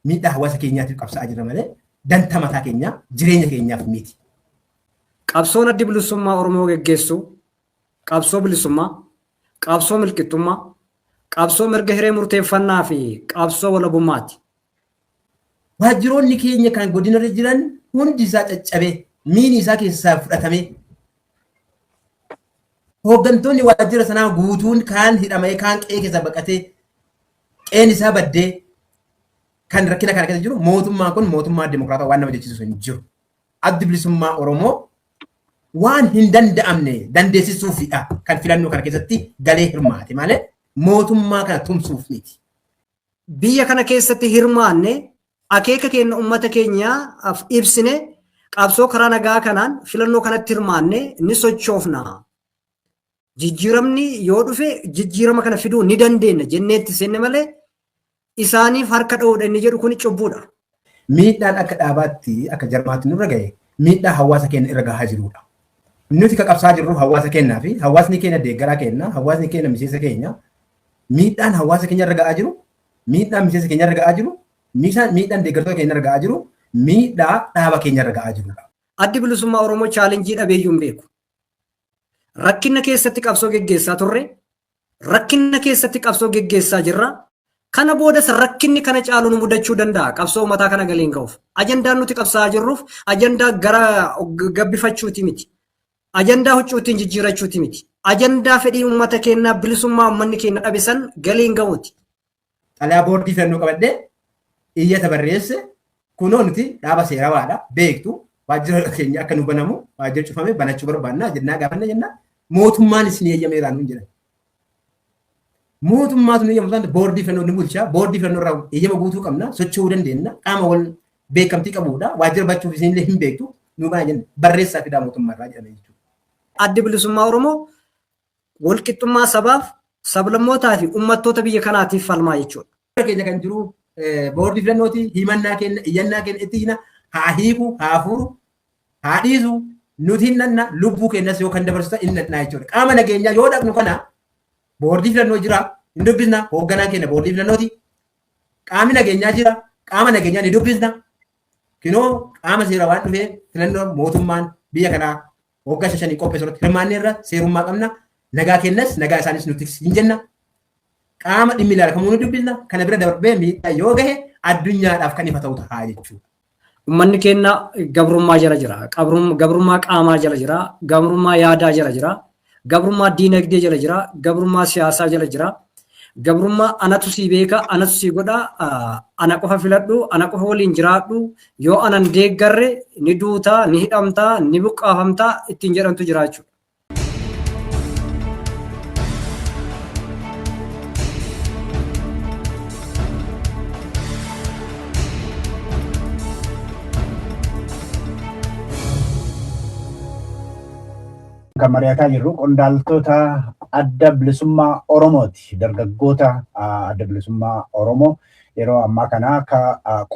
miidhaa hawaasa keenyaatiif qabsaa'aa jirra malee danta mataa keenyaa jireenya keenyaaf miti. Qabsoon addi bilisummaa Oromoo geggeessu qabsoo bilisummaa, qabsoo milqixxummaa, qabsoo mirga hiree murteeffannaa fi qabsoo walabummaati. Waajjiroonni keenya kan godinarra jiran hundi isaa caccabee miini isaa keessaa fudhatamee hooggantoonni waajjira sanaa guutuun kaan hidhamee kaan qe'ee keessa baqatee qeen isaa baddee kan rakkina kana keessa jiru mootummaan kun mootummaa dimokiraataa waan nama jechisu hin jiru. Addi bilisummaa Oromoo waan hin danda'amne dandeessisuufidha kan filannoo kana keessatti galee hirmaate malee mootummaa kana tumsuuf miti. Biyya kana keessatti hirmaanne akeeka keenya uummata keenyaaf ibsine qabsoo karaa nagaa kanaan filannoo kanatti hirmaanne ni sochoofna. Jijjiiramni yoo dhufe jijjiirama kana fiduu ni dandeenya jenneetti senne malee isaaniif harka dha'uudha inni jedhu kun cubbuudha. Miidhaan akka dhaabaatti akka jarmaatti nurra ga'e miidhaa hawaasa keenya irra gahaa jirudha. Nuti ka qabsaa jirru hawaasa keenyaa fi hawaasni keenya deeggaraa keenya, hawaasni keenya miseensa keenya miidhaan hawaasa keenya irra gahaa jiru, miidhaan miseensa keenya irra gahaa jiru, miidhaan deeggartoota keenya irra gahaa jiru, miidhaa dhaaba keenya irra gahaa jirudha. Addi bilisummaa Oromoo chaalenjii dhabeeyyuu hin beeku. Rakkina keessatti qabsoo geggeessaa turre, rakkina keessatti qabsoo geggeessaa jirra. Kana boodas rakkinni kana caalu nu mudachuu danda'a qabsoo uummataa kana galiin ga'uuf. Ajandaan nuti qabsaa jirruuf ajandaa gara gabbifachuuti miti. Ajandaa huccuutiin jijjiirachuuti miti. Ajandaa fedhii uummata keenyaa bilisummaa uummanni keenya dhabisan galiin ga'uuti. Xalayaa boordii filannoo qabadhee iyyata barreesse kunoo nuti dhaaba seerawaadha beektu waajjira keenya akka nu banamu waajjira cufame banachuu barbaannaa jennaa gaafanna jennaa mootummaan isin eeyyameeraa nuun jedhan. Mootummaatu nu eeyyamu taate boordii filannoo ni bulchaa boordii filannoo irraa eeyyama guutuu qabna socho'uu dandeenya qaama wal beekamtii qabuudha waajjira bachuuf isinillee hin beektu nu bana jenna barreessaa fidaa mootummaarraa jedhame jechuudha. Addi bilisummaa Oromoo walqixxummaa sabaaf sablammootaa fi uummattoota biyya kanaatiif falmaa jechuudha. Keenya kan jiru boordii filannooti himannaa keenya iyyannaa keenya itti hina haa hiiku haa furu haa dhiisu nuti hin nanna lubbuu keenyas yoo kan dabarsuta hin nannaa jechuudha. Qaama nageenyaa yoo dhaqnu kana boordii filannoo jira hin dubbisna hoogganaa keenya boordii filannooti. Qaamni nageenyaa jira qaama nageenyaa ni dubbisna. Kinoo qaama seera waan dhufee filannoo mootummaan biyya kanaa waggaa 5 qopheessuutti hirmaanneerra seerummaa qabna. Nagaa kennas nagaa isaanis nuti hin jenna. Qaama dhimmi ilaalkamuu nu dubbisna. Kana bira darbee miidhaa yoo gahe addunyaadhaaf kan ifa ta'u ta'a jechuudha. Uummanni keenya gabrummaa jala jira. Gabrummaa qaamaa jala jira. Gabrummaa yaadaa jala jira. Gabrummaa diinagdee jala jira. Gabrummaa siyaasaa jala jira. Gabrummaa anatu si beeka, anatu si godha, ana qofa filadhu, ana qofa waliin jiraadhu, yoo anan deeggarre ni duutaa, ni hidhamtaa, ni buqqaafamtaa ittiin jedhamtu jiraachuu. Kan mari'ataa jirru qondaaltota adda bilisummaa Oromooti. Dargaggoota adda bilisummaa Oromoo yeroo ammaa kana akka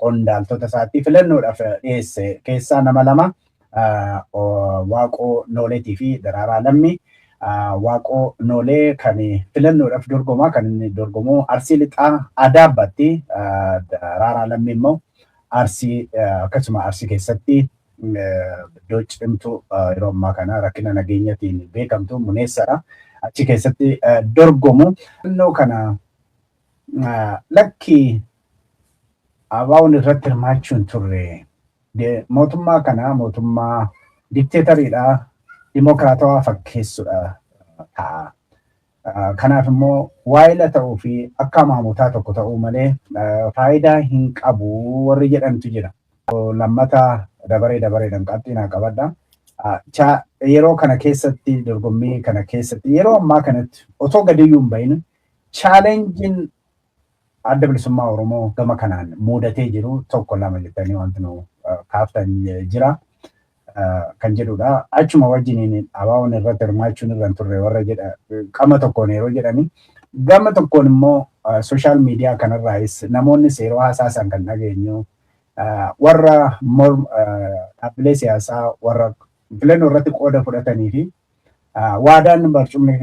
qondaaltota isaatti filannoodhaaf dhiyeesse keessaa nama lama Waaqoo Nooleetii fi Daraaraa Lammii. Waaqoo Noolee kan filannoodhaaf dorgomaa kan inni dorgomu Arsii Lixaa Adaabbaatti. Daraaraa Lammii immoo Arsii akkasuma Arsii keessatti iddoo cimtuu yeroo ammaa kana rakkina nageenyaatiin beekamtu Muneessadha. Achi keessatti dorgomu. Filannoo kana lakki ABO'n irratti hirmaachuun turre mootummaa kana mootummaa dikteetariidha dimokiraatawaa fakkeessudha ta'a. Kanaaf immoo waa'ila ta'uu fi akka maamutaa tokko ta'uu malee faayidaa hin qabu warri jedhantu jira. Lammata dabareedhaan qabxiinaa qabadha. Yeroo kana keessatti dorgommii kana keessatti yeroo ammaa kanatti otoo gadiyyuu hin bahin chaalenjiin adda bilisummaa Oromoo gama kanaan mudatee jiru tokko lama jettanii wanti nu kaaftan jira kan jedhudha. Achuma wajjiniin ABO'n irratti hirmaachuun irra hin turre warra jedha qama tokkoon yeroo jedhani gama tokkoon immoo sooshaal miidiyaa kanarraayis namoonni seeroo haasaasan kan dhageenyu warra dhaabbilee siyaasaa warra filannoo irratti qooda fudhatanii fi waadaan barcumni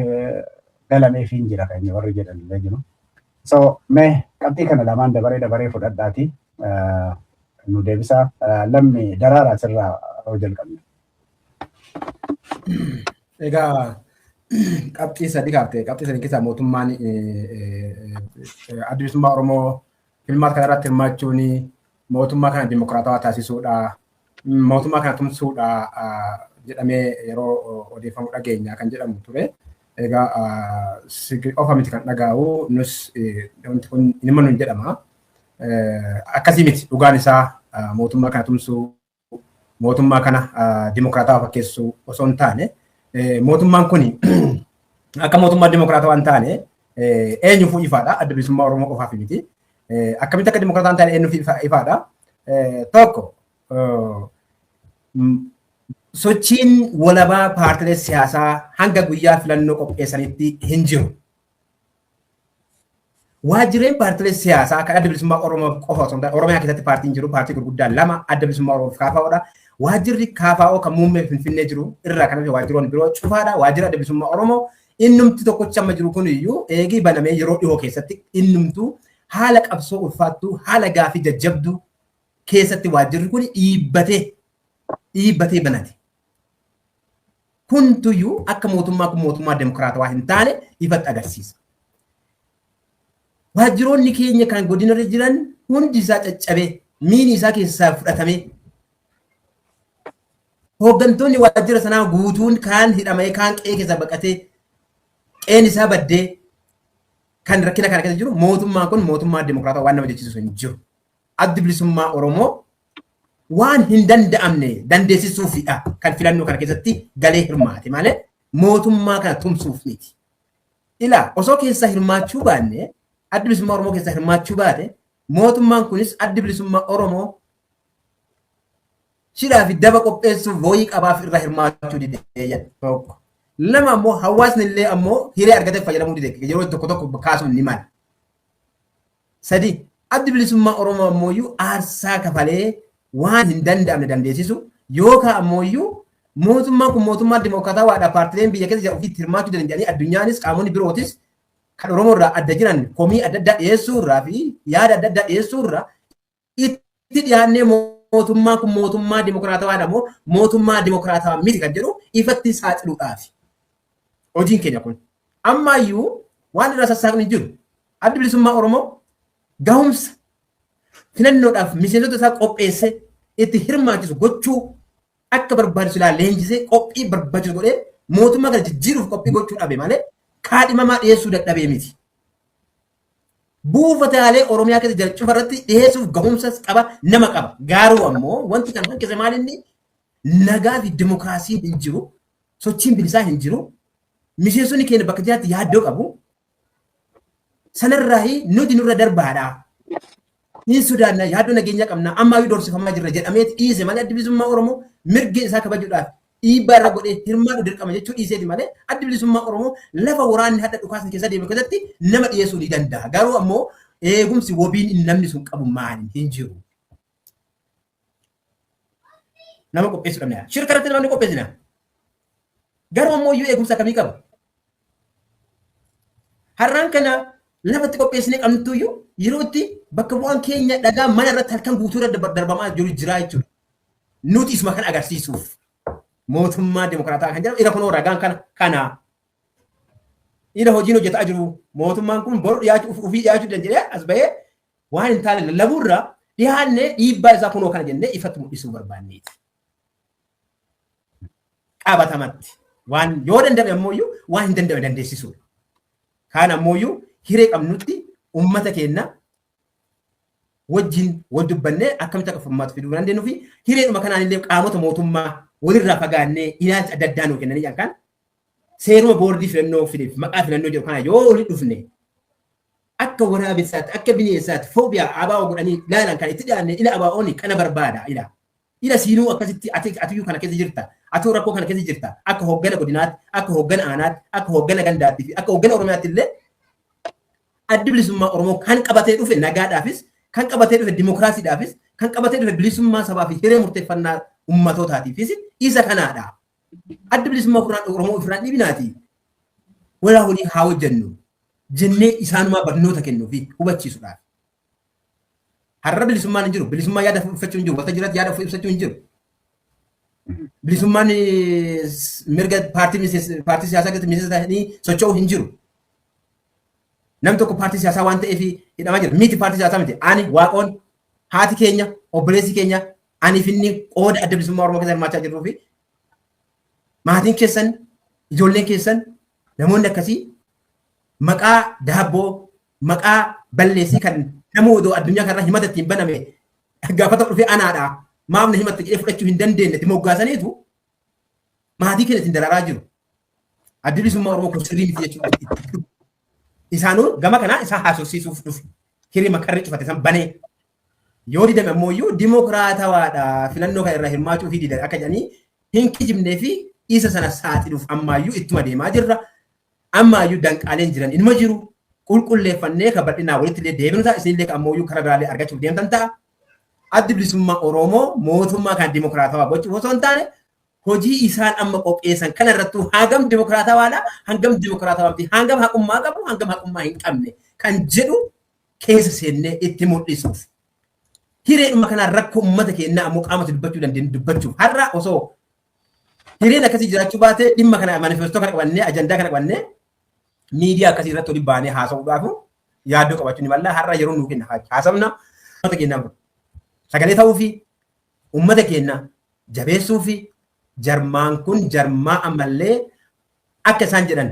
galameef hin jira kan warri jedhan jiru. So mee qabxii kana lamaan dabaree fudhadhaati nu deebisaa. Lammii daraaraa sirraa yoo jalqabne. Egaa qabxii sadii kaafte qabxii sadii keessaa mootummaan adda bilisummaa Oromoo filmaata kana irratti hirmaachuun mootummaa kana dimokiraatawaa taasisuudha. Mootummaa kana tumsuudha jedhamee yeroo odeeffamu dhageenya kan jedhamu ture. Egaa qofa miti kan dhagaa'u nus wanti kun inni nun jedhama. Akkasii miti dhugaan isaa mootummaa kana tumsuu mootummaa kana dimokiraatawaa fakkeessuu osoo hin taane mootummaan kun akka mootummaa dimokiraatawaa hin taane eenyuufuu ifaadha adda bilisummaa Oromoo qofaaf miti. Akkamitti akka dimokiraataa hin taane eenyuuf ifaadha. Tokko sochiin walabaa paartilee siyaasaa hanga guyyaa filannoo qopheessanitti hin jiru. Waajjireen paartilee siyaasaa kan adda bilisummaa Oromoo qofa osoo hin taane Oromiyaa keessatti paartiin jiru paartii gurguddaan lama adda bilisummaa Oromoof KFO'dha. Waajjirri KFO kan muummee Finfinnee jiru irraa kan hafe waajjiroonni biroo cufaadha. Waajjirri adda bilisummaa Oromoo innumti tokkochi amma jiru kun iyyuu eegii banamee yeroo dhiyoo keessatti innumtuu haala qabsoo ulfaattuu haala gaafii jajjabduu keessatti waajjirri kun dhiibbatee banate. Kuntuyyuu akka mootummaa kun mootummaa dimokiraatawaa hin taane ifatti agarsiisa. Waajjiroonni keenya kan godinarra jiran hundi isaa caccabee miini isaa keessaa fudhatamee hooggantoonni waajjira sanaa guutuun kaan hidhamee kaan qe'ee keessa baqatee qe'een isaa baddee kan rakkina kana keessa jiru mootummaan kun mootummaa dimokiraatawaa waan nama jechisiisu hin jiru. Addi bilisummaa Oromoo waan hin danda'amne dandeessisuufidha kan filannoo kana keessatti galee hirmaate malee mootummaa kana tumsuuf miti. Ilaa osoo keessa hirmaachuu baanne addi bilisummaa Oromoo keessa hirmaachuu baate mootummaan kunis addi bilisummaa Oromoo shidhaa fi daba qopheessuuf wayii qabaaf irraa hirmaachuu didee tokko. Lama ammoo hawaasni illee ammoo hiree argatee fayyadamuu didee yeroo tokko kaasuun ni mala. Sadi addi bilisummaa Oromoo ammoo aarsaa kafalee waan hin danda'amne dandeessisu yookaan ammoo mootummaan kun mootummaa dimokiraatawaadha paartileen biyya keessa ofiitti hirmaachuu danda'anii addunyaanis qaamonni birootis kan Oromoo irraa adda jiran komii adda addaa dhiyeessuu irraa fi yaada adda addaa dhiyeessuu irraa itti dhiyaannee mootummaan kun mootummaa dimokiraatawaadha moo mootummaa dimokiraatawaa miti kan jedhu ifatti saaxiluudhaaf. Hojiin keenya kun ammaayyuu waan irraa sassaaqni jiru addi bilisummaa Oromoo gahumsa filannoodhaaf miseensota isaa qopheessee itti hirmaachisu gochuu akka barbaachisu ilaa leenjisee qophii barbaachisu godhee mootummaa kana jijjiiruuf qophii gochuu dhabe malee kaadhimamaa dhiyeessuu dadhabee miti. Buufataalee Oromiyaa keessa jiran cufa irratti dhiyeessuuf gahumsas qaba nama qaba. Garuu ammoo wanti kan hanqise maalinni nagaa fi dimokiraasiin hin jiru sochiin bilisaa hin jiru miseensonni keenya bakka jiraatti yaaddoo qabu. Sanarraa nuti nurra darbaadha. Ni sodaanna yaaddoo nageenya qabna ammaayyuu doorsifamaa jirra jedhameeti dhiise malee addi bilisummaa Oromoo mirga isaa kabajuudhaaf dhiibbaa irra godhee hirmaatu dirqama jechuu dhiiseeti malee addi bilisummaa Oromoo lafa waraanni hadda dhukaasni keessa deemu keessatti nama dhiyeessuu ni danda'a. Garuu ammoo eegumsi wabiin namni sun qabu maali hin jiru. Nama qopheessuu qabna. Shirka irratti namni qopheessina. Garuu ammoo eegumsa akkamii qaba? Har'aan kana lafatti qopheessinee qabnutuyyuu yeroo itti bakka bu'aan keenya dhagaa mana irratti halkan guutuu irra darbamaa jiru jira jechuudha. Nuti isuma kan agarsiisuuf mootummaa dimokiraataa kan jedhamu ira kunoo ragaan kana ira hojiin hojjetaa jiru mootummaan kun boru ofii dhiyaachuu danda'ee as bahee waan hin taane lallabuurraa dhiyaannee dhiibbaa isaa kunoo kana jennee ifatti mul'isuu barbaanneeti. Qabatamatti waan yoo danda'ame ammoo waan hin danda'ame dandeessisuudha. Kaan ammoo hiree qabnutti uummata keenya wajjin wal dubbannee akkamitti akka furmaatu fiduu dandeenyu fi hireedhuma kanaan illee qaamota mootummaa walirraa fagaannee ilaalcha adda addaa nuu kennanii kan seeruma boordii filannoo fideef maqaa filannoo jedhu kana yoo walitti dhufne akka waraabessaatti akka bineensaatti foobiyaa abaa'oo godhanii ilaalan kan itti dhiyaanne ila abaa'oonni kana barbaada ila siinuu akkasitti atiyyuu kana keessa jirta atuu rakkoo kana keessa jirta akka hooggana godinaatti akka hooggana aanaatti akka hooggana gandaatti fi akka hooggana oromiyaatti illee addi bilisummaa Oromoo kan qabatee dhufe nagaadhaafis kan qabatee dhufe dimokiraasiidhaafis kan qabatee dhufe bilisummaa sabaa fi hiree murteeffannaa ummatootaatiifis isa kanaadha. Addi bilisummaa Oromoo ofirraa dhibinaati. Walaa walii haa hojjennu jennee isaanumaa barnoota kennuu fi hubachiisuudhaaf. Har'a bilisummaan hin jiru. Bilisummaa yaada ibsachuu hin jiru. Wanta jiraatu yaada ibsachuu hin jiru. Bilisummaan mirga paartii siyaasaa keessatti miseensa ta'anii socho'uu hin jiru. Namni tokko paartii siyaasaa waan ta'eef hidhamaa jira. Miti paartii siyaasaa miti. Ani waaqoon haati keenya obboleessi keenya ani finni qooda adda bilisummaa Oromoo keessa hirmaachaa jirruu fi maatiin keessan ijoolleen keessan namoonni akkasii maqaa daabboo maqaa balleessii kan nama odoo addunyaa kanarra himata ittiin baname gaafata dhufee anaadha maamna himata jedhee fudhachuu hin dandeenye itti moggaasaniitu maatii keenya ittiin dararaa jiru. Adda bilisummaa Oromoo kun sirrii miti jechuudha. Isaanuu gama kanaa isaan haasofsiisuuf dhufu hirii makarri cufate san banee yoo didame ammoo iyyuu dimokiraatawaadha filannoo kana irraa hirmaachuu fi didan akka jedhanii hin kijibnee fi isa sana saaxiluuf ammaayyuu ittuma deemaa jirra. Ammaayyuu danqaaleen jiran inuma jiru. Qulqulleeffannee kan bal'inaa walitti illee deebinu ta'a isinillee kan ammoo karaa biraallee argachuuf deemtan ta'a. Addi bilisummaa Oromoo mootummaa kan dimokiraatawaa gochuu osoo hin taane hojii isaan amma qopheessan kana irrattuu hangam dimokiraatawaadha hangam dimokiraatawaa miti hangam haqummaa qabu hangam haqummaa hin qabne kan jedhu keessa seennee itti mul'isuuf. Hireedhuma kanaan rakkoo uummata keenyaa ammoo qaamatti dubbachuu dandeenyu dubbachuuf har'a osoo hireen akkasii jiraachuu baate dhimma kana manifestoo kana qabannee ajandaa kana qabannee miidiyaa akkasii irratti olii baanee haasa'uudhaaf yaaddoo qabachuu ni malla har'a yeroo nuu kenna haasofna uummata keenyaa sagalee ta'uu fi uummata keenya jabeessuu fi jarmaan kun jarmaa ammallee akka isaan jedhan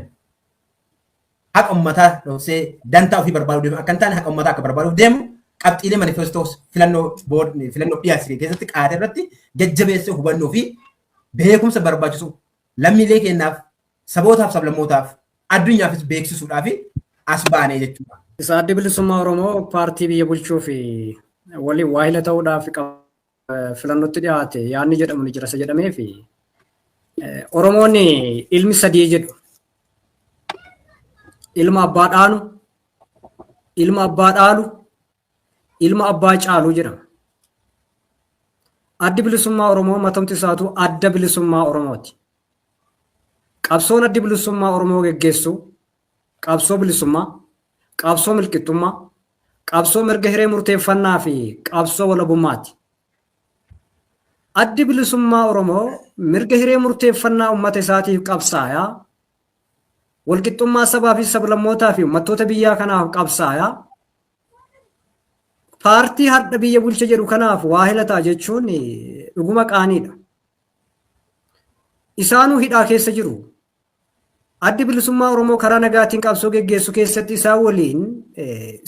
haqa uummataa dhoksee dantaa ofii barbaaduu deemu akka hin taane haqa uummataa akka barbaaduuf deemu qabxiilee manifestoo filannoo dhiyaasire keessatti qaate irratti jajjabeessee hubannoo fi beekumsa barbaachisu lammiilee keenyaaf sabootaaf sablammootaaf addunyaafis beeksisuudhaaf as baanee jechuudha. Isa adda bilisummaa Oromoo paartii biyya bulchuu fi waliin waahila ta'uudhaaf filannootti dhiyaate yaadni jedhamu ni jira isa jedhamee fi Oromoonni ilmi sadii jedhu ilma abbaa dhaanu ilma abbaa dhaalu ilma abbaa caaluu jedhama. Addi bilisummaa Oromoo matamti isaatu adda bilisummaa Oromooti. Qabsoon addi bilisummaa Oromoo geggeessu qabsoo bilisummaa, qabsoo milqixxummaa, qabsoo mirga hiree murteeffannaa fi qabsoo walabummaati. Addi bilisummaa Oromoo mirga hiree murteeffannaa uummata isaatiif qabsaayaa, walqixxummaa sabaa fi sablammootaa fi uummattoota biyyaa kanaaf qabsaayaa, paartii har'a biyya bulcha jedhu kanaaf waahila ta'a jechuun dhuguma qaaniidha. Isaanuu hidhaa keessa jiru. Addi bilisummaa Oromoo karaa nagaatiin qabsoo geggeessu keessatti isaan waliin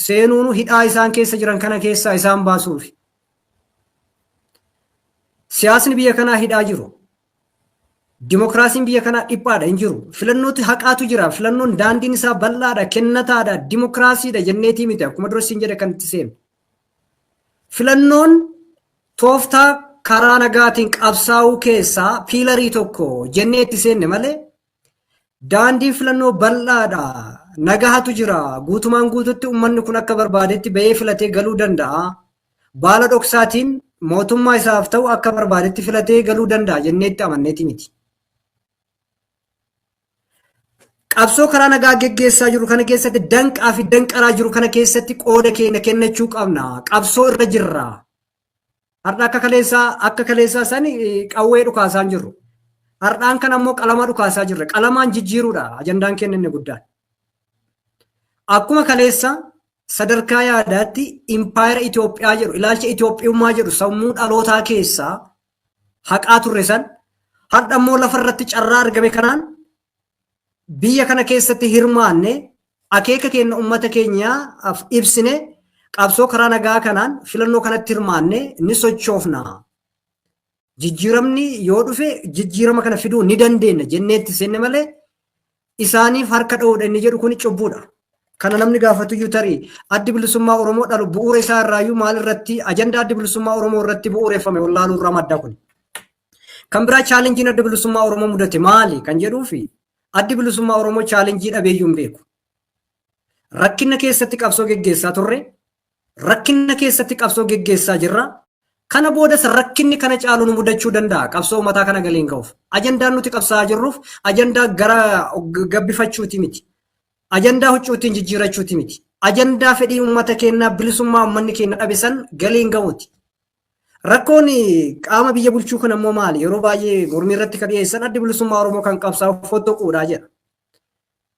seenuun hidhaa isaan keessa jiran kana keessaa isaan baasuuf. Siyaasni biyya kanaa hidhaa jiru. Dimokiraasiin biyya kanaa dhiphaadha hin jiru. Filannooti haqaatu jira. Filannoon daandiin isaa bal'aadha, kennataadha, dimokiraasiidha jenneetii miti akkuma dura siin jedhe kan itti seenu. Filannoon tooftaa karaa nagaatiin qabsaa'uu keessaa piilarii tokko jennee itti seenne malee daandiin filannoo bal'aadha. Nagaatu jira. Guutumaan guututti uummanni kun akka barbaadetti bahee filatee galuu danda'a. Baala dhoksaatiin mootummaa isaaf ta'u akka barbaadetti filatee galuu danda'a jennee itti amanneeti miti. Qabsoo karaa nagaa geggeessaa jiru kana keessatti danqaa fi danqaraa jiru kana keessatti qooda keenya kennachuu qabna. Qabsoo irra jirra. Har'a akka kaleessaa sani qawwee dhukaasaa hin jirru. Har'aan kan ammoo qalama dhukaasaa jirra. Qalamaan jijjiiruudha ajandaan keenya inni guddaan. Akkuma kaleessa sadarkaa yaadaatti impaayera Itoophiyaa jedhu ilaalcha Itoophiyummaa jedhu sammuu dhalootaa keessaa haqaa turre san har'a ammoo lafarratti carraa argame kanaan biyya kana keessatti hirmaanne akeeka keenya uummata keenyaaf ibsine qabsoo karaa nagaa kanaan filannoo kanatti hirmaanne ni sochoofna. Jijjiiramni yoo dhufe jijjiirama kana fiduu ni dandeenya jenneetti seenne malee isaaniif harka dha'uudha inni jedhu kun cubbuudha. Kana namni gaafatu iyyuu tarii addi bilisummaa Oromoo dhalu bu'uura isaa irraayyuu maal irratti ajandaa addi bilisummaa Oromoo irratti bu'uureffame wallaaluu irraa madda kun. Kan biraa chaalenjiin addi bilisummaa Oromoo mudate maali kan jedhuufi addi bilisummaa Oromoo chaalenjii dhabeeyyuu hin beeku. Rakkina keessatti qabsoo geggeessaa turre, rakkina keessatti qabsoo geggeessaa jirra. Kana boodas rakkinni kana caalu nu mudachuu danda'a qabsoo mataa kana galiin ga'uuf. Ajandaan nuti qabsaa jirruuf ajandaa gara gabbifachuuti miti. Ajandaa huccuutiin jijjiirachuuti miti. ajandaa fedhii uummata keenyaa bilisummaa uummanni keenya dhabisan galiin ga'uuti. Rakkoon qaama biyya bulchuu kun ammoo maali? Yeroo baay'ee mormii irratti kan dhiyeessan addi bilisummaa Oromoo kan qabsaa'uuf fottoquudha jedha.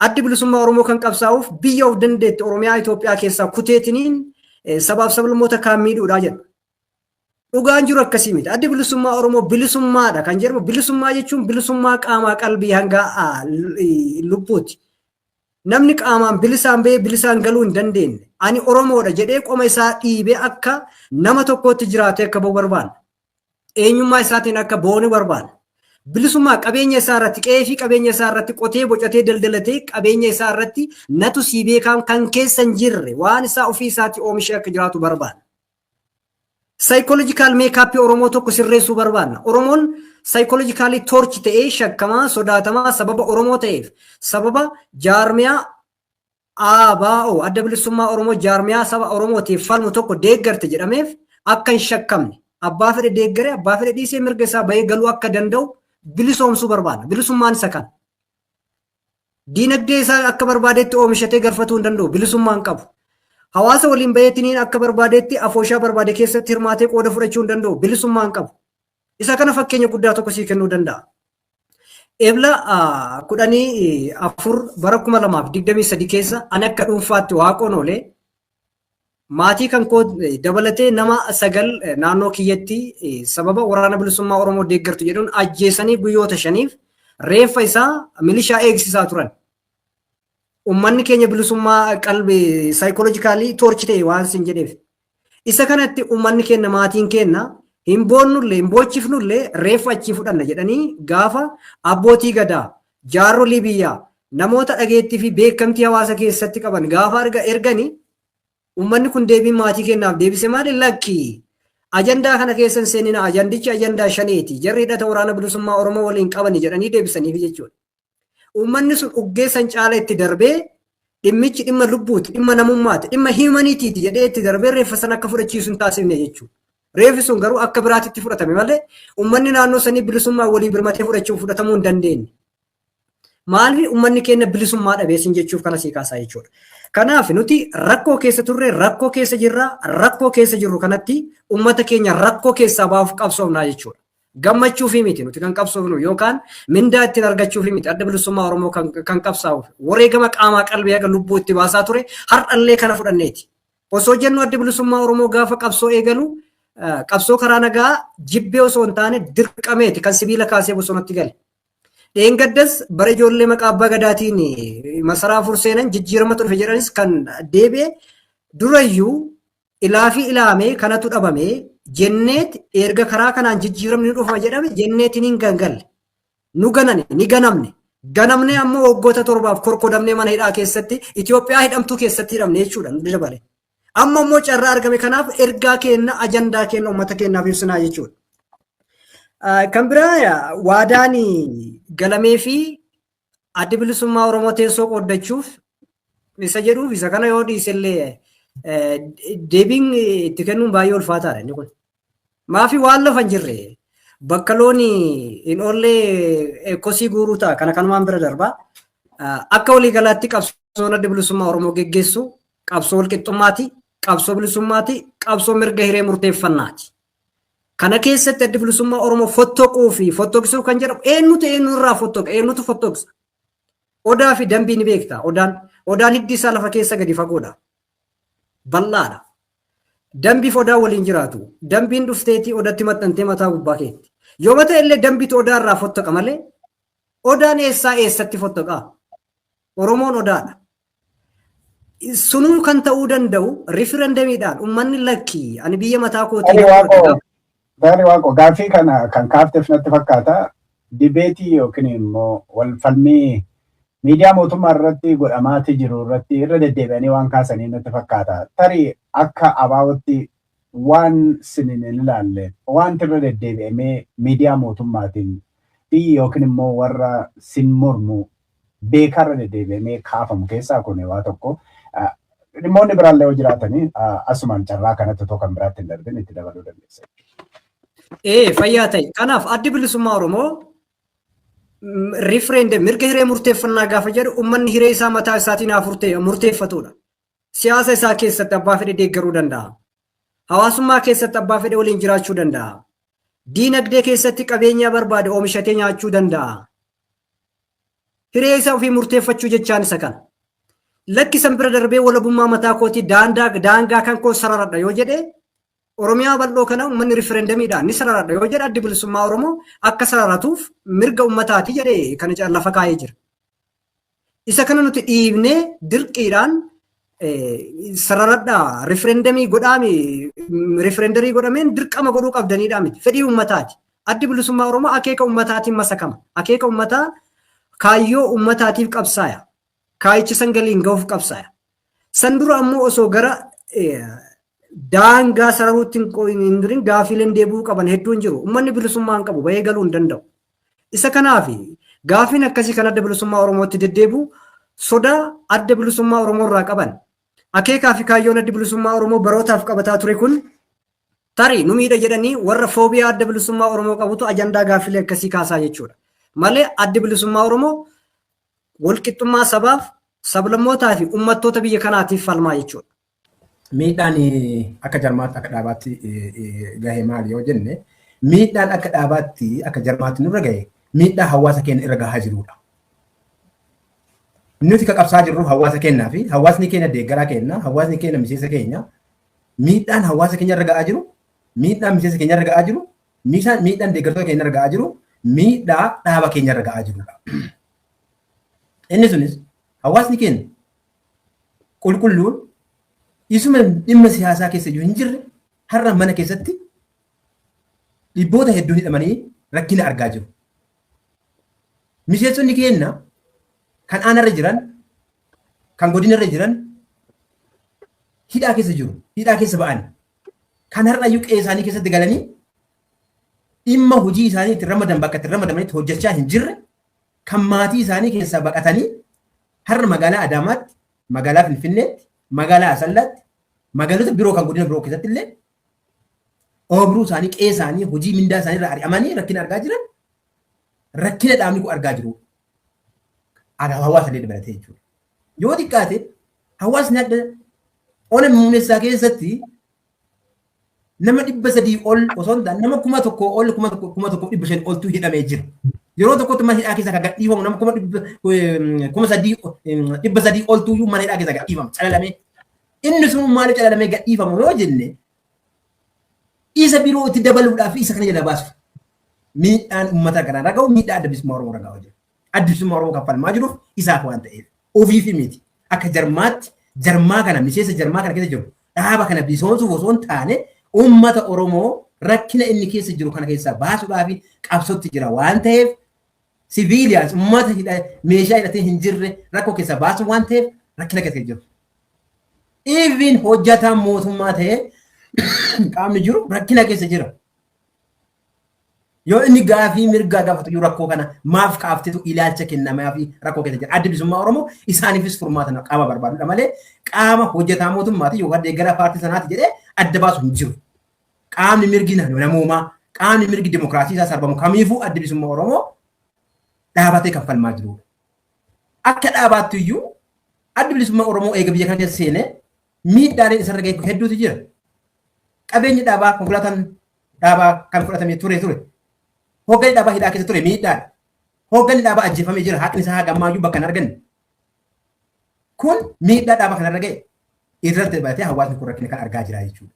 Addi bilisummaa Oromoo kan qabsaa'uuf biyya of dandeetti Oromiyaa Itoophiyaa keessaa kuteetiniin sabaaf sablammoota kaan miidhuudha jedha. Dhugaan jiru akkasii miti. Addi bilisummaa Oromoo bilisummaadha kan jedhamu. Bilisummaa jechuun bilisummaa qaamaa qalbii hanga lubbuuti. Namni qaamaan bilisaan ba'ee bilisaan galuu hin dandeenye. Ani Oromoodha jedhee qoma isaa dhiibee akka nama tokkootti jiraatee akka ba'u barbaada. Eenyummaa isaatiin akka boonu barbaada. Bilisummaa qabeenya isaa irratti qe'ee fi qabeenya isaa irratti qotee bocatee daldalatee qabeenya isaa irratti natu sii beekaan kan keessa hin jirre waan isaa ofii isaatti oomishee akka jiraatu barbaada. Psychological makeup Oromoo tokko sirreessuu barbaadna. Oromoon psychologically torch ta'ee shakkamaa sodaatamaa sababa Oromoo ta'eef sababa jaarmiyaa ABO adda bilisummaa Oromoo jaarmiyaa saba Oromootiif falmu tokko deeggarte jedhameef akka hin shakkamne abbaa fedhe deeggare abbaa fedhe dhiisee mirga isaa bahee galuu akka danda'u bilisoomsuu barbaadna. Bilisummaan isa kan. Diinagdee isaa akka barbaadetti oomishatee galfatuu hin danda'u bilisummaan qabu. Hawaasa waliin baheetiniin akka barbaadetti afooshaa barbaade keessatti hirmaatee qooda fudhachuu hin danda'u bilisummaan qabu. Isa kana fakkeenya guddaa tokko sii kennuu danda'a. Ebla 14/2023 keessa ani akka dhuunfaatti waaqoon oolee maatii kan koo dabalatee nama 9 naannoo kiyyatti sababa waraana bilisummaa Oromoo deeggartu jedhuun ajjeesanii guyyoota 5 reeffa isaa milishaa eegsisaa turan. Uummanni keenya bilisummaa qalbii psychologically torch ta'e waan sin jedheef. Isa kanatti uummanni keenya maatiin keenya hin boonnullee hin boochifnullee reeffa achii fudhanna jedhanii gaafa abbootii gadaa jaarolii biyyaa namoota dhageettii fi beekamtii hawaasa keessatti qaban gaafa erganii uummanni kun deebiin maatii keenyaaf deebise maali lakki ajandaa kana keessan seenina ajandichi ajandaa 5ti jarri hidhata waraana bilisummaa Oromoo waliin qabani jedhanii deebisaniif jechuudha. Uummanni sun uggeessan caala itti darbee dhimmichi dhimma lubbuuti dhimma namummaati dhimma hiimaniitiiti jedhee itti darbee reeffa sana akka fudhachiisu hin taasifne jechuudha. Reeffi sun garuu akka biraatitti fudhatame malee uummanni naannoo sanii bilisummaa walii birmatee fudhatamuu hin dandeenye. Maaliif uummanni keenya bilisummaa dhabeessin jechuuf kana sii kaasaa jechuudha. Kanaaf nuti rakkoo keessa turre rakkoo keessa jirra rakkoo keessa jirru kanatti uummata keenya rakkoo keessaa baasuuf qabsoofnaa jechuudha. Gammachuuf miti nuti kan qabsoofnu yookaan mindaa ittiin argachuuf miti adda bilisummaa Oromoo kan qabsaa'uuf wareegama qaamaa qalbii haga lubbuu itti baasaa ture har'allee kana fudhanneeti. Osoo jennu adda bilisummaa Oromoo gaafa qabsoo eegalu qabsoo karaa nagaa jibbee osoo hin taane dirqameeti kan sibiila kaasee bosonatti gale. Dheengaddas bara ijoollee maqaa abbaa gadaatiin masaraa furseenan jijjiiramatu dhufe jedhanis kan deebi'e durayyuu ilaa fi ilaamee kanatu dhabame jenneet erga karaa kanaan jijjiiramni dhufa jedhame jenneetiin hin gangalle. Nu ganane ni ganamne ammoo waggoota 7 korkodamnee mana hidhaa keessatti Itoophiyaa hidhamtuu keessatti hidhamne jechuudha nu dabale. Amma immoo carraa argame kanaaf ergaa keenya ajandaa keenya uummata keenyaaf ibsinaa jechuudha. Kan biraa waadaan galamee fi adda bilisummaa Oromoo teessoo qooddachuuf isa jedhuuf isa kana yoo dhiisellee deebiin itti kennuun baay'ee ulfaataadha inni kun. Maafi waan lafa hin jirre bakka looni hin oollee kosii guuruu ta'a kana kanumaan bira darbaa akka waliigalaatti qabsoon adda bilisummaa Oromoo geggeessu qabsoo walqixxummaati qabsoo bilisummaati qabsoo mirga hiree murteeffannaati. Kana keessatti adda bilisummaa Oromoo fottoquu fi fottoqsuu kan jedhamu eenyutu eenyurraa fottoqa eenyutu fottoqsa. Odaa fi dambii ni beekta odaan hiddi isaa lafa keessa gadi fagoodha. Bal'aadha. Dambiif odaa waliin jiraatu. Dambiin dhufteetii odatti maxxantee mataa gubbaa keetti. Yoo mata illee dambiitu odaarraa fottoqa malee odaan eessatti fottoqa. Oromoon odaadha. Sunuu kan ta'uu danda'u riferendamiidhaan uummanni lakki ani biyya mataa kootii. Gaarii waaqo gaaffii kana kan kaafteef natti fakkaata. Dibeetii yookiin immoo wal falmii miidiyaa mootummaa irratti godhamaati jiru irratti irra deddeebi'anii waan kaasanii natti fakkaata. Tarii akka abaawatti waan sinin hin ilaalle wanti irra deddeebi'amee miidiyaa mootummaatiin biyyi yookiin immoo warra sin mormu beekarra deddeebi'amee kaafamu keessaa kun waa tokko. Dhimmoonni biraallee yoo jiraatanii asumaan carraa kanatti otoo kan biraatti hin darbin itti dabaluu dandeessa. Fayyaa ta'e. Kanaaf addi bilisummaa Oromoo referendum mirga hiree murteeffannaa gaafa jedhu uummanni hiree isaa mataa isaatiin haa murteeffatudha. siyaasa isaa keessatti abbaa fedhe deeggaruu danda'a. Hawaasummaa keessatti abbaa fedhe waliin jiraachuu danda'a. Diinagdee keessatti qabeenya barbaade oomishatee nyaachuu danda'a. Hiree isaa ofii murteeffachuu jechaan isa kana. Lakkisan bira darbee walabummaa mataa kootii daangaa kan koo sararadha yoo jedhe Oromiyaa bal'oo kana uummanni riferendamiidhaan ni sararadha yoo jedhe addi bilisummaa Oromoo akka sararatuuf mirga uummataati jedhee kana lafa kaa'ee jira. Isa kana nuti dhiibnee dirqiidhaan sararadhaa riferendamii godhameen dirqama godhuu qabdaniidhaa miti. Fedhii uummataati. Addi bilisummaa Oromoo akeeka uummataatiin masakama. Akeeka uummataa kaayyoo uummataatiif qabsaaya. Kaayichi sangaliin ga'uuf qabsaaya. San dura ammoo osoo gara daangaa sararuutti hin durin gaafiileen deebi'uu qaban hedduun jiru. Uummanni bilisummaa hin qabu bahee galuu hin danda'u. Isa kanaaf gaafiin akkasii kan adda bilisummaa Oromootti deddeebi'u sodaa adda bilisummaa Oromoo irraa qaban. Akeekaa fi kaayyoon adda bilisummaa Oromoo barootaaf qabataa ture kun tarii nu miidha jedhanii warra foobiyaa adda bilisummaa Oromoo qabutu ajandaa gaafiilee akkasii kaasaa jechuudha. Malee adda bilisummaa Oromoo walqixxummaa sabaaf sablammootaa fi uummattoota biyya kanaatiif falmaa jechuudha. Miidhaan akka jarmaatti akka dhaabaatti gahe maali yoo jenne miidhaan akka dhaabaatti akka jarmaatti nurra gahe miidhaa hawaasa keenya irra gahaa jirudha. Nuti kan qabsaa jirru hawaasa keenyaa fi hawaasni keenya deeggaraa keenya hawaasni keenya miseensa keenya miidhaan hawaasa keenya irra gahaa jiru miidhaan miseensa keenya irra gahaa jiru miidhaan deeggartoota keenya irra gahaa jiru miidhaa dhaaba keenya irra gahaa jirudha. Inni sunis hawaasni keenya qulqulluun isuma dhimma siyaasaa keessa iyyuu hin jirre har'a mana keessatti dhibboota hedduun hidhamanii rakkina argaa jiru. Miseensonni keenya kan aanarra jiran kan godinarra jiran hidhaa keessa jiru hidhaa keessa ba'an kan har'a iyyuu qe'ee isaanii keessatti galanii dhimma hojii isaanii itti ramadan bakka itti ramadamanitti hojjechaa hin jirre kan maatii isaanii keessaa baqatanii har'a magaalaa Adaamaatti magaalaa Finfinneetti magaalaa Asallaatti magaalota biroo kan godina biroo keessatti illee oobruu isaanii qe'ee isaanii hojii mindaa isaanii irraa ari'amanii rakkina argaa jiran rakkina dhaabni kun argaa jiru. Hawaasa illee dabalatee jechuudha. Yoo xiqqaate hawaasni adda ona muummessaa keessatti nama 300 ol osoo hin taane nama 1000 ol 1500 oltu hidhamee jira. Yeroo tokkotti mana hidhaa keessa kan gadhiifamu nama 300 oltu iyyuu mana hidhaa keessa gadhiifamu calalamee. Inni sun maaliif calalamee gadhiifamu yoo jenne isa biroo itti dabaluudhaaf isa kana jala baasu. Miidhaan uummata kanaa raga'u miidhaa adda bilisummaa Oromoo raga'u jira. Adda bilisummaa Oromoo kan falmaa jiruuf isaaf waan ta'eef ofiif miti. Akka jarmaatti jarmaa kana miseensa jarmaa kana keessa jiru dhaaba kana bilisoomsuuf osoo hin taane uummata Oromoo rakkina inni keessa jiru kana keessaa baasuudhaaf qabsootti jira waan ta'eef siviiliyaans uummata meeshaa hidhatee hin jirre rakkoo keessaa baasu waan ta'eef rakkina keessa jiru. Even hojjataan mootummaa ta'ee qaamni jiru rakkina keessa jira. Yoo inni gaafii mirgaa gaafatu yoo rakkoo kana maaf kaaftetu ilaalcha kennamaa fi rakkoo keessa jira. Adda bilisummaa Oromoo isaaniifis furmaata qaama barbaadudha malee qaama hojjataa mootummaati yookaan deeggara paartii sanaati jedhee adda baasu hin jiru. Qaamni mirgi namoomaa qaamni mirgi dimokiraasii isaa sarbamu kamiifuu adda bilisummaa Oromoo dhaabatee kan falmaa jirudha. Akka dhaabaatti iyyuu adda bilisummaa Oromoo eega biyya kana keessa seenee miidhaaleen isarra ga'e hedduutu jira. Qabeenyi dhaabaa konkolaataan dhaabaa kan fudhatamee ture. Hoogganni dhaabaa hidhaa keessa ture miidhaan. Hoogganni dhaabaa ajjeefamee jira haqni isaa haga ammayyuu bakka hin arganne. Kun miidhaa dhaabaa kanarra ga'e irratti dabalatee hawaasni kun rakkina kan argaa jira jechuudha.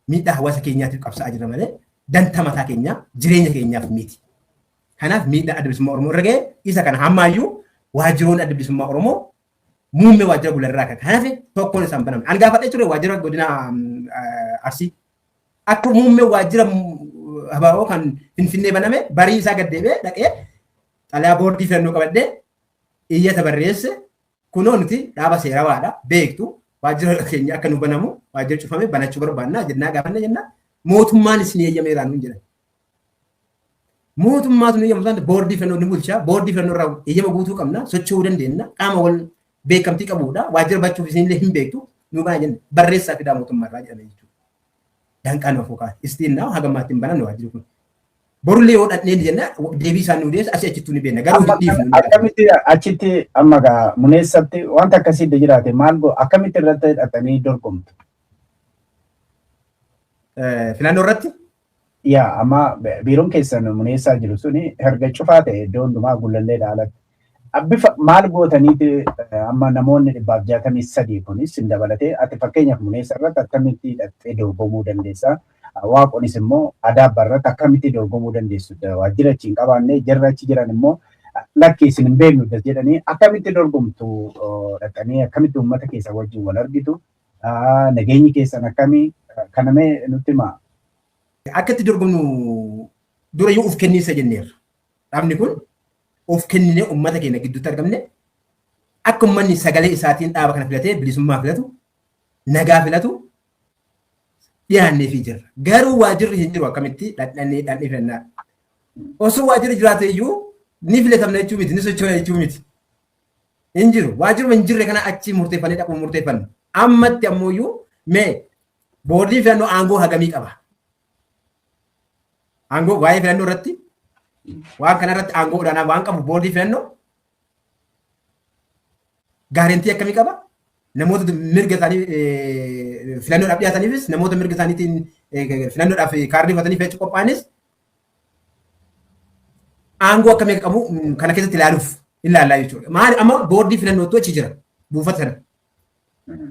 Miidhaa hawaasa keenyaatiif qabsaa'aa jira malee danta mataa keenyaa jireenya keenyaaf miti. Kanaaf miidhaa adda bilisummaa Oromoo irra ga'e isa kana hammaayyuu waajjiroonni adda bilisummaa Oromoo muummee waajjira gularraa kan hafe tokkoon isaan baname. An gaafadhee ture waajjira godina Arsii. Akka muummee waajjira habaaboo kan Finfinnee baname barii isaa gaddeebee dhaqee xalayaa boordii filannoo qabadhee iyyata barreesse kunoo nuti dhaaba seerawaadha beektu waajjira keenya akka nu banamu waajjira cufame banachuu barbaannaa jennaa gaafanne jennaa mootummaan isin eeyyameeraa nuun jedhan. Mootummaatu nu eeyyamu boordii filannoo ni bulchaa boordii filannoo irraa eeyyama guutuu qabna socho'uu dandeenya qaama wal beekamtii qabuudha waajjira bachuuf isinillee hin beektu nu bana jenna barreessaa fidaa mootummaa irraa jedhame jechuudha. Danqaan of hokaa istiin naaw haga maatiin banan waajjirri kun. borullee yoo dhadheen jenna deebii isaan nu deessa asii achittuu ni beekna garuu dhiifnu. Akkamitti achitti amma gaa muneessatti wanta akkasii jiraate maal go akkamitti irratti hidhatanii dorgomtu? Filannoo irratti? Yaa amma biiroon keessan muneessaa jiru suni erga cufaa ta'e iddoo hundumaa gullallee dhaalatti. Bifa maal gootaniiti amma namoonni 163 kunis hin dabalatee ati fakkeenyaaf muneessa irratti akkamitti hidhattee dorgomuu dandeessaa? Waaqonis immoo Adaabaa irratti akkamitti dorgomuu dandeessu? Waajjira achi hin qabaanne jarri achi jiran immoo lakki isin hin beeknu jedhanii akkamitti dorgomtu dhaqanii akkamitti uummata keessa wajjin wal argitu? Nageenyi keessan akkamii kana mee nutti himaa? Akka itti dorgomnu dura yoo of kenniinsa jenneerra. Dhaabni kun of kennine uummata keenya gidduutti argamne akka uummanni sagalee isaatiin dhaaba kana filatee bilisummaa filatu nagaa filatu dhiyaanneefii jirra. Garuu waajjirri hin jiru akkamitti dhadhannee filannaa. Osoo waajjirri jiraate iyyuu ni filatamna jechuu miti ni sochoona jechuu miti. Hin jiru waajjiruma hin jirre kana achi murteeffannee dhaquu murteeffannu. Ammatti ammoo iyyuu mee boordii filannoo aangoo hagamii qaba? Aangoo waa'ee filannoo irratti waan kana irratti aangoo olaanaa waan qabu boordii filannoo gaarentii akkamii qaba? Namoota mirga isaanii filannoodhaaf dhiyaataniifis namoota mirga isaaniitiin filannoodhaaf kaardii uffatanii fe'achuu qophaa'anis aangoo akkamii qabu kana keessatti ilaaluuf ilaallaa jechuudha. Maali amma boordii filannootu achi jira buufata sana.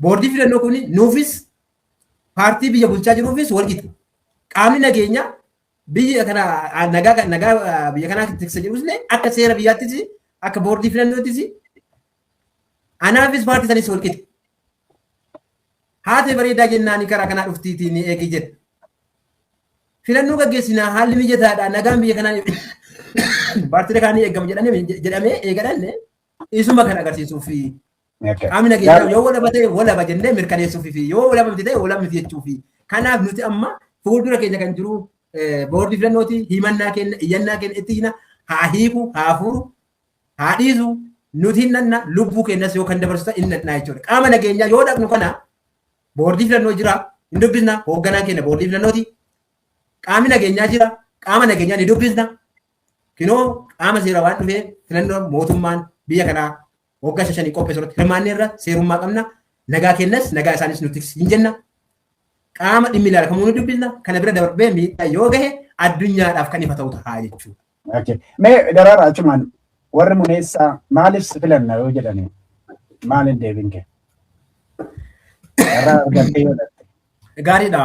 Boordii filannoo kun nuufis paartii biyya bulchaa jiruufis walqixa. Qaamni nageenyaa biyya kana nagaa biyya kanaa tiksa jedhusillee akka seera biyyaattis akka boordii filannoottis anaafis paartii sanis walqixa. Haati bareedaa jennaani karaa kanaa dhuftiitiin eegi jedha. Filannoo gaggeessinaa haalli mijataadha nagaan biyya kanaa paartii kaanii eegamu jedhamee eegalanne isuma kan agarsiisuuf qaamni nageenyaa yoo walaba ta'e walaba jennee mirkaneessuuf yoo walaba miti ta'e walaba miti jechuuf kanaaf nuti amma fuuldura keenya kan jiru boordii filannooti himannaa keenya iyyannaa keenya itti hina haa hiiku haa furu haa dhiisu nuti hinnanna lubbuu keenyas yoo kan dabarsu ta'e hinnannaa jechuudha. Qaama nageenyaa yoo dhaqnu kana boordii filannoo jira hin dubbisna hoogganaan keenya boordii filannooti. Qaamni nageenyaa jira qaama nageenyaa ni dubbisna. Kinoo qaama seera waan dhufee filannoo mootummaan biyya kanaa waggaa 5 qopheessuutti hirmaanneerra seerummaa qabna. Nagaa kennas nagaa isaanis nuti hin jenna. Qaama dhimmi ilaala kamuu nu dubbisna. Kana bira darbee miidhaa yoo gahe addunyaadhaaf kan ifa ta'u ta'a jechuudha. Mee daraara achumaan warri muneessaa maaliif filanna yoo jedhani maaliin deebiin kee? Irraa argattee yoo dhatte. Gaariidha.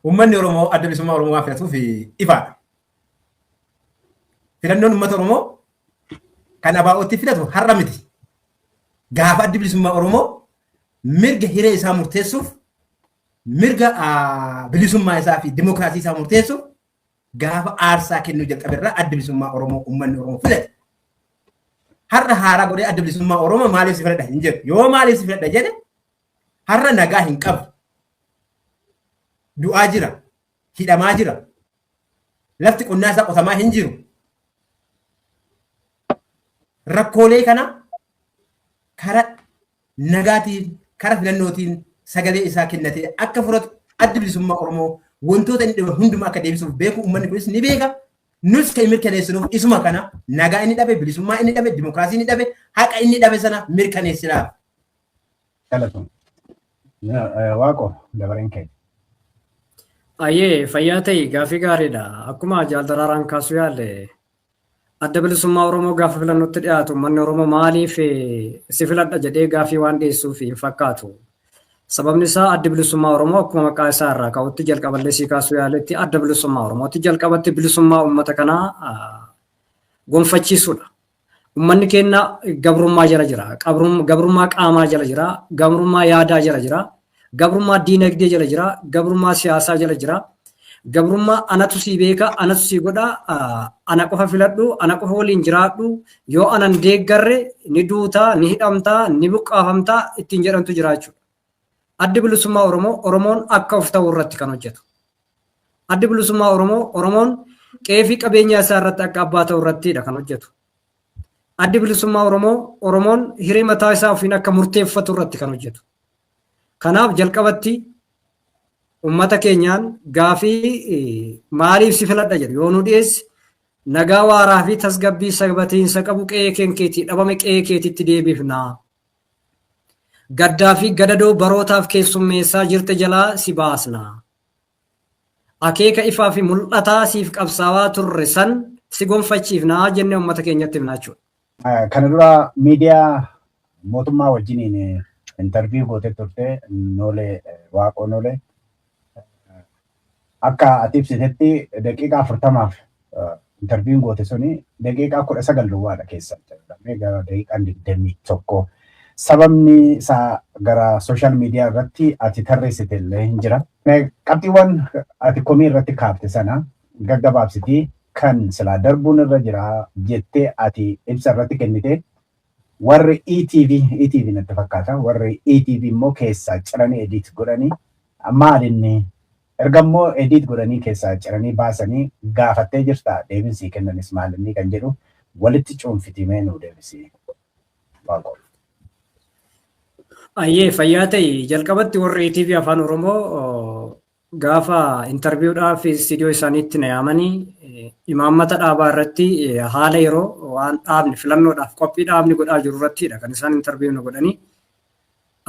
Uummanni Oromoo adda bilisummaa Oromoo waan filatuuf ifaadha. Filannoon uummata Oromoo kan ABO'tti filatu har'a miti. Gaafa adda bilisummaa Oromoo mirga hiree isaa murteessuuf mirga bilisummaa isaa fi dimokiraasii isaa murteessuuf gaafa aarsaa kennuu jalqaberraa adda bilisummaa Oromoo uummanni Oromoo filate. Har'a haaraa godhee adda bilisummaa Oromoo maaliif si filadha hin jedhu. Yoo maaliif si filadha jedhe har'a nagaa hin qabu. Du'aa jira. Hidhamaa jira. Lafti qonnaa isaa qotamaa hin jiru. Rakkoolee kana karaa nagaatiin karaa filannootiin sagalee isaa kennatee akka furatu adda bilisummaa Oromoo wantoota inni dhabe hundumaa akka deebisuuf beeku uummanni kunis ni beeka. Nus kan mirkaneessinuuf isuma kana nagaa inni dhabe bilisummaa inni dhabe dimokiraasii inni dhabe haqa inni dhabe sana mirkaneessinaaf. Galatoon. Waaqo dabareen kee. Ayyee fayyaa ta'e gaafii gaariidha. Akkuma jaaldaraaraan kaasuu yaalle adda bilisummaa Oromoo gaafa filannootti dhiyaatu uummanni Oromoo maaliif si filadha jedhee gaafii waan dhiyeessuuf hin fakkaatu. Sababni isaa adda bilisummaa Oromoo akkuma maqaa isaa irraa ka'utti jalqaballee si kaasuu yaaletti adda bilisummaa Oromootti jalqabatti bilisummaa uummata kanaa gonfachiisuudha. Uummanni keenya gabrummaa jala jira. Gabrummaa qaamaa jala jira. Gabrummaa yaadaa jala jira. Gabrummaa diinagdee jala jira. Gabrummaa siyaasaa jala jira. Gabrummaa anatu si beeka, anatu si godha, ana qofa filadhu, ana qofa waliin jiraadhu, yoo anan deeggarre ni duutaa, ni hidhamtaa, ni buqqaafamtaa ittiin jedhamtu jiraachudha. Addi bilisummaa Oromoo, Oromoon akka of ta'u irratti kan hojjetu. Addi bilisummaa Oromoo, Oromoon qeefii qabeenya isaa irratti akka abbaa ta'u irrattidha kan hojjetu. Addi bilisummaa Oromoo, Oromoon hiree mataa isaa ofiin akka murteeffatu irratti kan hojjetu. Kanaaf jalqabatti ummata keenyaan gaafii maaliif si filadha jedhu yoo nu dhiyeessi nagaa waaraa fi tasgabbii sabatiinsa qabu qe'ee keetii dhabame qe'ee keetitti deebifnaa. Gaddaa fi gadadoo barootaaf keessummeessaa jirte jalaa si baasnaa. Akeeka ifaa fi mul'ataa siif qabsaawaa turre san si gonfachiifnaa jennee uummata keenyatti himnaa jechuudha. Kana dura miidiyaa mootummaa wajjiniin interviyuu gootee turte Noolee Waaqoo Noolee akka ati ibsitetti daqiiqaa 40 interviyuun goote suni daqiiqaa 19 duwwaadha keessa jedhamee gara daqiiqaa 21 sababni isaa gara sooshaal miidiyaa irratti ati tarreessite illee hin jira. Qabxiiwwan ati komii irratti kaafte sana gaggabaabsitii kan silaa darbuun irra jira jettee ati ibsa irratti kennite warri ETV natti fakkaata warri ETV immoo keessaa ciranii edit godhanii maalinni erga immoo edit godhanii keessaa ciranii baasanii gaafattee jirta deebisii kennanis maalinni kan jedhu walitti cuunfitimee nu deebisii. Ayyee fayyaa ta'e jalqabatti warri ETV afaan Oromoo gaafa interviewudhaaf istiidiyoo isaaniitti na yaamanii imaammata dhaabaa irratti haala yeroo waan dhaabni filannoodhaaf qophii dhaabni godhaa jiru irrattidha kan isaan interview nu godhanii.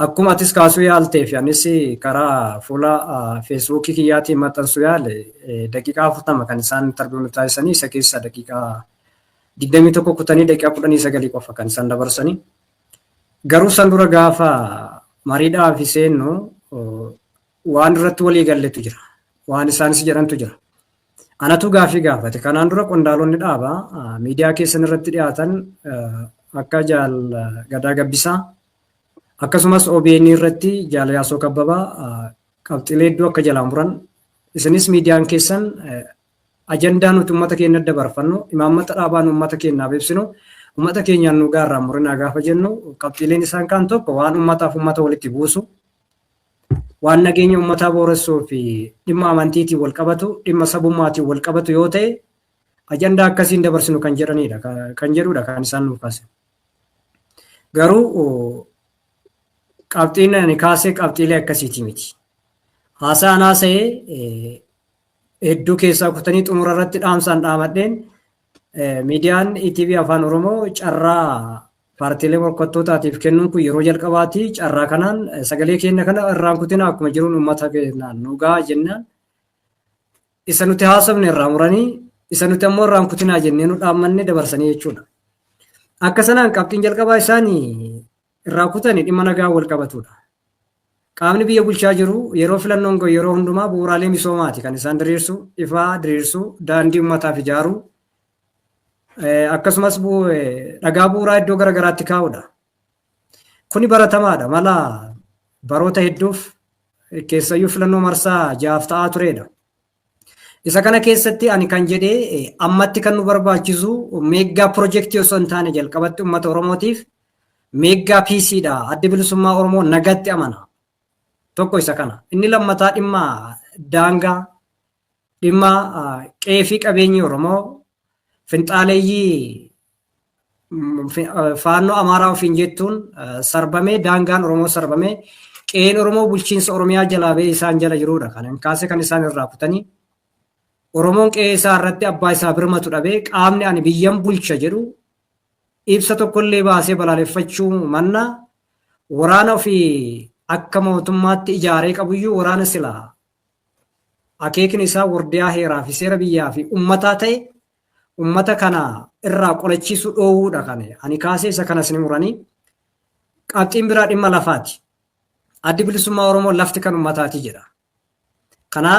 Akkuma atis kaasuu yaaltee fi anis karaa fuula feesbuukii kiyyaatiin maxxansuu yaale daqiiqaa 40 kan isaan interview nu taasisanii isa keessa daqiiqaa 21 kutanii daqiiqaa 19 qofa kan isaan dabarsanii. Garuu san dura gaafa mariidhaaf seennu waan irratti walii galletu jira. Waan isaanis jedhantu jira. Anatu gaafii gaafate. Kanaan dura qondaalonni dhaabaa miidiyaa keessan irratti dhiyaatan akka Jaal Gadaa Gabbisaa akkasumas OBN irratti Jaal Yaasoo Kabbabaa qabxiilee hedduu akka jalaan buran isinis miidiyaan keessan ajandaa nuti uummata keenya dabarfannu imaammata dhaabaan uummata keenyaaf ibsinu uummata keenyaan nu gaarraa murinaa gaafa jennu qabxiileen isaan kaan tokko waan uummataaf uummata walitti buusu waan nageenya uummataa booressuu fi dhimma amantiitiin wal qabatu dhimma sabummaatiin wal qabatu yoo ta'e ajandaa akkasiin dabarsinu kan jedhanidha kan jedhudha kan isaan nuuf kaase. Garuu qabxiin ani kaasee qabxiilee akkasiiti miti. Haasaan haasa'ee hedduu keessaa kutanii xumura irratti dhaamsaan dhaamadheen miidiyaan ETV afaan Oromoo carraa paartiilee morkattootaatiif kennuun kun yeroo jalqabaati carraa kanaan sagalee keenya kana irraan kutina akkuma jiruun uummata keenyaan nu gahaa jennaan isa nuti haasofne irraa muranii isa nuti ammoo irraan kutinaa jennee nu dhaammanne dabarsanii jechuudha. Akka sanaan qabxiin jalqabaa isaanii irraa kutanii dhimma nagaa wal qabatudha. Qaamni biyya bulchaa jiru yeroo filannoon ga'u yeroo hundumaa bu'uuraalee misoomaati kan isaan diriirsu ifaa diriirsu daandii uummataaf ijaaruu akkasumas dhagaa bu'uuraa iddoo garaagaraatti kaa'udha. Kuni baratamaadha mala baroota hedduuf keessayyuu filannoo marsaa jaaf ta'aa turedha. Isa kana keessatti ani kan jedhee ammatti kan nu barbaachisu meeggaa piroojeektii osoo hin taane jalqabatti uummata Oromootiif meeggaa PCdha. Adda bilisummaa Oromoo nagatti amana. Tokko isa kana. Inni lammataa dhimma daangaa, dhimma qe'ee fi qabeenyi Oromoo finxaaleeyyii faannoo Amaaraa ofiin jettuun sarbamee daangaan Oromoo sarbamee qe'een Oromoo bulchiinsa Oromiyaa jalaa ba'ee isaan jala jirudha. Kan kaase kan isaan irraa kutanii Oromoon qe'ee isaa irratti abbaa isaa birmatu dhabee qaamni ani biyyan bulcha jedhu ibsa tokkollee baasee balaaleffachuu manna waraana ofii akka mootummaatti ijaaree qabuyyuu waraana silaa akeekni isaa wardiyaa heeraa fi seera biyyaa fi uummataa ta'e uummata kana irraa qolachiisuu dhoowwuudha kan ani kaasee isa kanas ni muranii qabxiin biraa dhimma lafaati. Addi bilisummaa Oromoo lafti kan uummataati jedha. Kana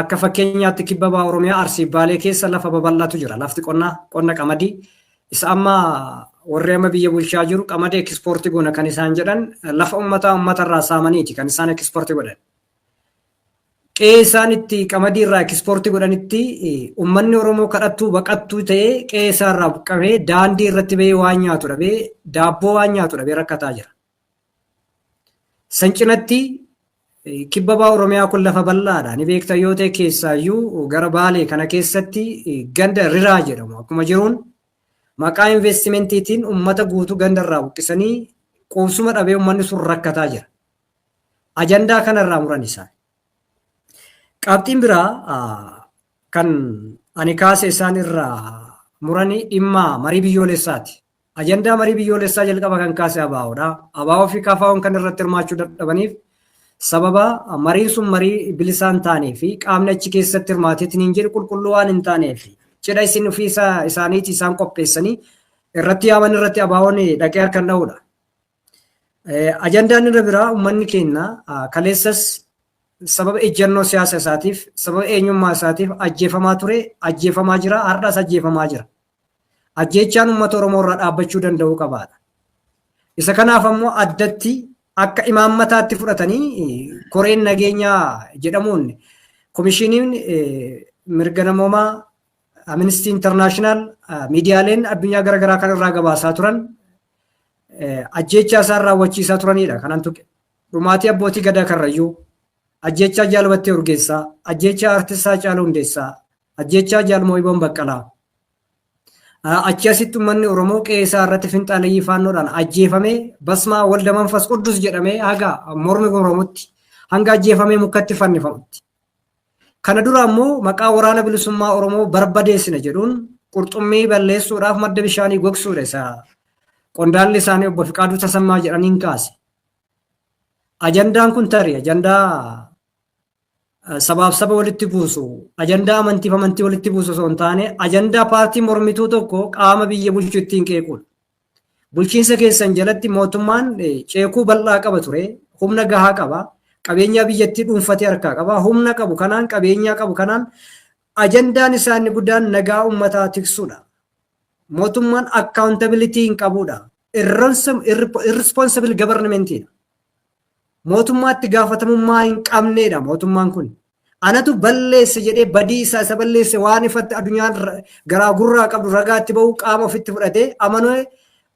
akka fakkeenyaatti kibba bahaa Oromiyaa Arsii Baalee keessa lafa babal'atu jira. Lafti qonna qamadii isa amma warri amma biyya bulchaa jiru qamadii ekspoortii goona kan isaan jedhan lafa uummatarraa saamaniiti kan isaan ekspoortii godhan. Qe'ee isaan itti qamadii irraa ekspoortii godhanitti uummanni Oromoo kadhattuu baqattuu ta'ee qe'ee isaarraa buqqamee daandii irratti ba'ee waan nyaatu dhabee daabboo waan nyaatu dhabee rakkataa jira. San cinatti kibba bahaa Oromiyaa kun lafa bal'aadha. Ni beekta yoo ta'e keessaayyuu gara Baalee kana keessatti ganda riraa jedhamu akkuma jiruun maqaa investimentiitiin uummata guutuu gandarraa buqqisanii quubsuma dhabee uummanni sun rakkataa jira. Ajandaa kanarraa muran isaan. Qabxiin biraa kan ani kaase isaan irraa muranii dhimma marii biyyoolessaati. Ajandaa marii biyyoolessaa jalqaba kan kaase ABO'dha. ABO fi KFO'n kan irratti hirmaachuu dadhabaniif sababa mariin sun marii bilisaan taanee fi qaamni achi keessatti hirmaateetiin hin jedhu qulqulluu waan hin taaneef cidha isin ofii isaaniiti isaan qopheessanii irratti yaaman irratti ABO'n dhaqee harkan dha'uudha. Ajandaan irra biraa uummanni keenya kaleessas sababa ejjennoo siyaasa isaatiif sababa eenyummaa isaatiif ajjeefamaa ture, ajjeefamaa jira, har'as ajjeefamaa jira. Ajjeechaan uummata Oromoo irraa dhaabbachuu danda'uu qabaadha. Isa kanaaf ammoo addatti akka imaammataatti fudhatanii koreen nageenyaa jedhamuun komishiniin mirga namoomaa Amnesty International miidiyaaleen addunyaa garaagaraa kan irraa gabaasaa turan ajjeechaa isaan raawwachiisaa turanidha. Kanan tuqe dhumaatii abbootii gadaa Karrayyuu, ajjeechaa Jaalbattee Urgeessaa, ajjeechaa Artisaa Haacaaluu Hundeessaa, ajjeechaa Jaalmoo Iboon Baqqalaa. Achi asitti uummanni Oromoo qe'ee isaa irratti finxaaleeyyii faannoodhaan ajjeefamee basmaa walda manfas quddus jedhamee haga mormi Oromootti hanga ajjeefamee mukkatti fannifamutti. Kana dura ammoo maqaa waraana bilisummaa Oromoo barbadeessina jedhuun qurxummii balleessuudhaaf madda bishaanii gogsuudha isaa qondaalli isaanii obbo Fiqaaduu Tasammaa jedhaniin kaase. Ajandaan kun tarii ajandaa sabaaf saba walitti buusu, ajandaa amantiif amantii walitti buusu osoo hin taane ajandaa paartii mormituu tokko qaama biyya bulchu ittiin qeequudha. Bulchiinsa keessan jalatti mootummaan ceekuu bal'aa qaba ture, humna gahaa qaba, qabeenya biyyattii dhuunfatee harkaa qaba, humna qabu kanaan qabeenyaa qabu kanaan ajandaan isaanii guddaan nagaa uummataa tiksuudha. Mootummaan accountability hin qabuudha. Irresponsible governmentidha. Mootummaatti gaafatamummaa hin qabneedha mootummaan kun. Anatu balleesse jedhee badii isaa isa balleesse waan ifatti addunyaan garaa gurraa qabdu ragaatti ba'uu qaama ofitti fudhatee amanee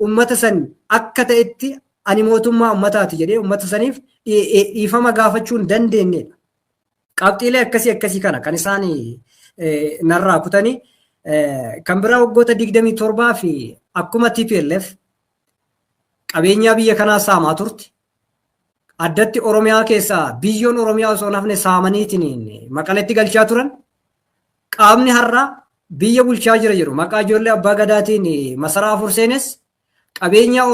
uummata san akka ta'etti ani mootummaa uummataati jedhee uummata saniif dhiifama gaafachuu hin dandeenyedha. Qabxiilee akkasii kana kan isaan narraa kutanii kan biraa waggoota 27 fi akkuma TPLF qabeenyaa biyya kanaa saamaa turte. Addatti Oromiyaa keessaa biyyoon Oromiyaa osoo nafne saamaniitiin Maqaletti galchaa turan qaamni har'a biyya bulchaa jira jedhu maqaa ijoollee abbaa gadaatiin masaraa afur seenes qabeenya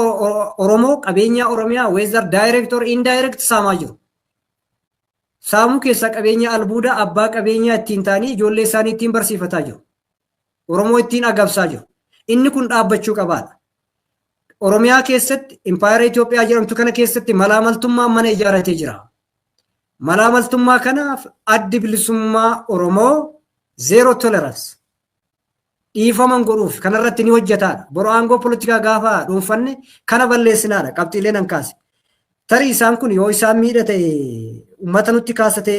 Oromoo qabeenya Oromiyaa weezar direct or indirect saamaa jiru. Saamuu keessaa qabeenya albuuda abbaa qabeenyaa ittiin taanii ijoollee isaanii ittiin barsiifataa jiru. Oromoo ittiin agabsaa jiru. Inni kun dhaabbachuu qabaadha. Oromiyaa keessatti Impaayera Itoophiyaa jedhamtu kana keessatti malaamaltummaan mana ijaarratee jira. Malaamaltummaa kanaaf addi bilisummaa Oromoo zero tolerance dhiifaman godhuuf kanarratti ni hojjetaadha. Boru aangoo poolitikaa gaafa dhuunfanne kana balleessinaadha. Qabxiileen an kaase. Tarii isaan kun yoo isaan miidha ta'e uummata nutti kaasate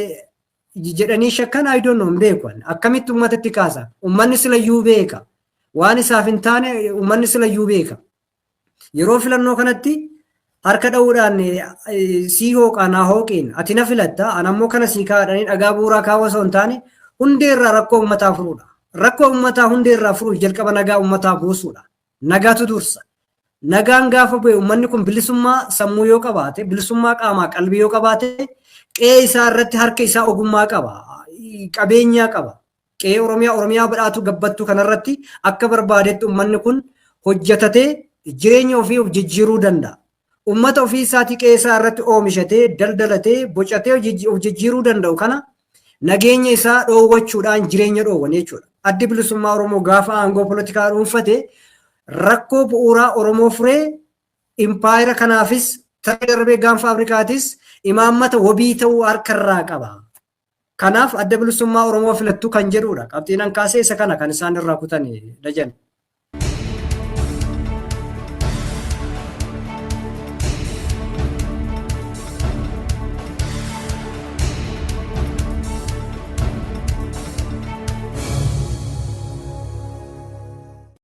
jedhanii shakkan I don't know hin beeku. Akkamitti uummatatti kaasa? Uummanni silayyuu beeka. Waan isaaf hin taane uummanni silayyuu beeka. Yeroo filannoo kanatti harka dha'uudhaan sii hooqaan haa hooqiin ati na filatta an ammoo kana sii kaadhanii dhagaa bu'uuraa kaawwa osoo hin taane hundeerraa rakkoo uummataa furuudha. Rakkoo uummataa hundeerraa furuuf jalqaba nagaa uummataa buusuudha. Nagaatu dursa. Nagaan gaafa bu'e uummanni kun bilisummaa sammuu yoo qabaate, bilisummaa qaamaa qalbii yoo qabaate, qe'ee isaa irratti harka isaa ogummaa qaba, qabeenyaa qaba. Qe'ee Oromiyaa badhaatu gabbattuu kanarratti akka barbaadetti uummanni kun hojjetatee jireenya ofii of jijjiiruu danda'a. Uummata ofii isaatii qe'ee isaa irratti oomishatee, daldalatee, bocatee of jijjiiruu danda'u kana nageenya isaa dhoowwachuudhaan jireenya dhoowwan jechuudha. Addi bilisummaa Oromoo gaafa aangoo poolitikaa dhuunfate rakkoo bu'uuraa Oromoo furee impaayera kanaafis ta'ee darbee gaanfa Afrikaatis imaammata wabii ta'uu harkarraa qaba. Kanaaf adda bilisummaa Oromoo filattuu kan jedhudha. Qabxiin an kaasee isa kana kan isaan irraa kutan dajan.